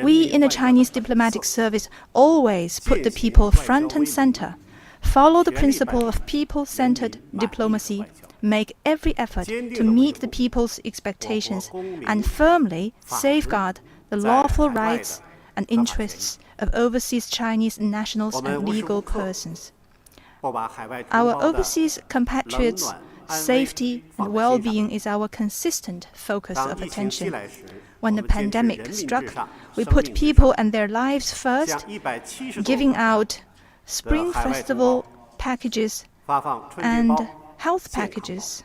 We in the Chinese diplomatic service always put the people front and center, follow the principle of people-centered diplomacy, make every effort to meet the people's expectations, and firmly safeguard the lawful rights and interests of overseas Chinese nationals and legal persons. Our overseas compatriots' safety and well-being is our consistent focus of attention. When the pandemic struck, we put people and their lives first, giving out Spring Festival packages and health packages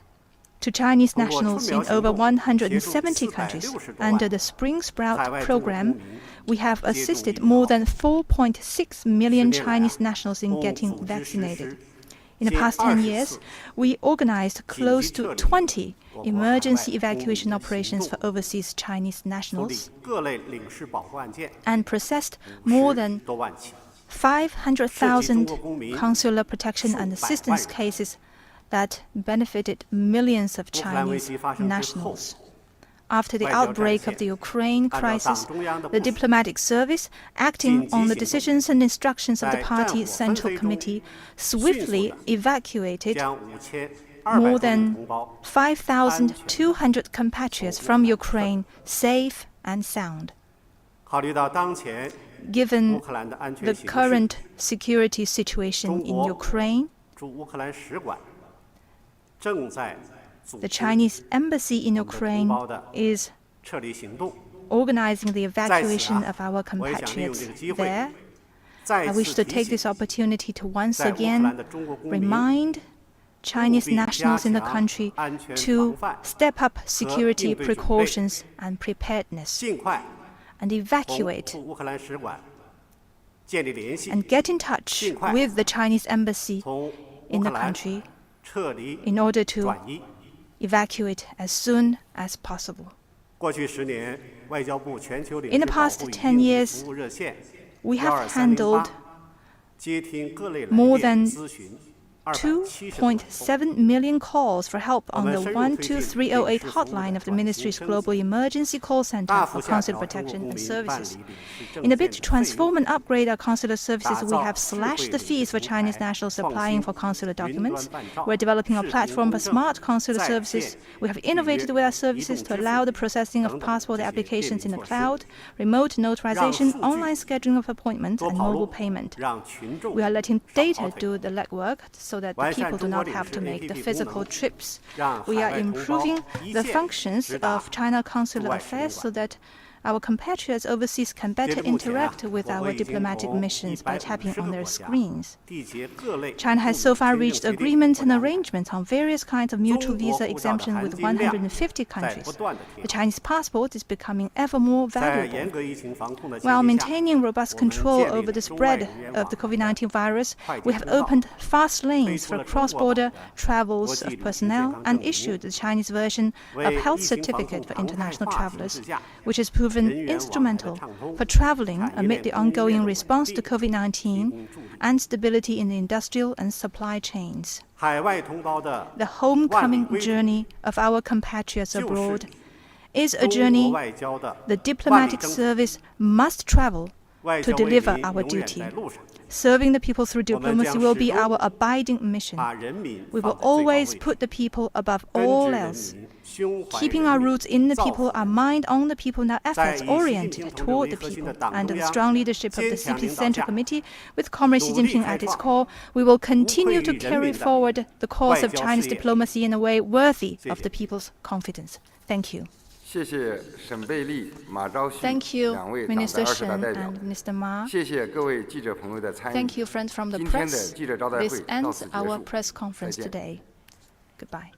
to Chinese nationals in over 170 countries. Under the Spring Sprout program, we have assisted more than 4.6 million Chinese nationals in getting vaccinated. In the past 10 years, we organized close to 20 emergency evacuation operations for overseas Chinese nationals and processed more than 500,000 consular protection and assistance cases that benefited millions of Chinese nationals. After the outbreak of the Ukraine crisis, the diplomatic service, acting on the decisions and instructions of the Party Central Committee, swiftly evacuated more than 5,200 compatriots from Ukraine safe and sound. Given the current security situation in Ukraine, the Chinese embassy in Ukraine is organizing the evacuation of our compatriots there. I wish to take this opportunity to once again remind Chinese nationals in the country to step up security precautions and preparedness and evacuate and get in touch with the Chinese embassy in the country in order to evacuate as soon as possible. In the past 10 years, we have handled more than 2.7 million calls for help on the 12308 hotline of the Ministry's Global Emergency Call Center for Consular Protection and Services. In a bid to transform and upgrade our consular services, we have slashed the fees for Chinese nationals applying for consular documents. We're developing a platform for smart consular services. We have innovated with our services to allow the processing of passport applications in the cloud, remote notarization, online scheduling of appointments, and mobile payment. We are letting data do the legwork so that the people do not have to make the physical trips. We are improving the functions of China Consular Affairs so that our compatriots overseas can better interact with our diplomatic missions by tapping on their screens. China has so far reached agreements and arrangements on various kinds of mutual visa exemption with 150 countries. The Chinese passport is becoming ever more valuable. While maintaining robust control over the spread of the COVID-19 virus, we have opened fast lanes for cross-border travels of personnel and issued the Chinese version of health certificate for international travelers, which has proven instrumental for traveling amid the ongoing response to COVID-19 and stability in the industrial and supply chains. The homecoming journey of our compatriots abroad is a journey the diplomatic service must travel to deliver our duty. Serving the people through diplomacy will be our abiding mission. We will always put the people above all else. Keeping our roots in the people, our mind on the people, and our efforts oriented toward the people. Under the strong leadership of the CPC Central Committee, with Comrade Xi Jinping at its core, we will continue to carry forward the cause of Chinese diplomacy in a way worthy of the people's confidence. Thank you. Thank you, Minister Shen and Minister Ma. Thank you, friends from the press. This ends our press conference today. Goodbye.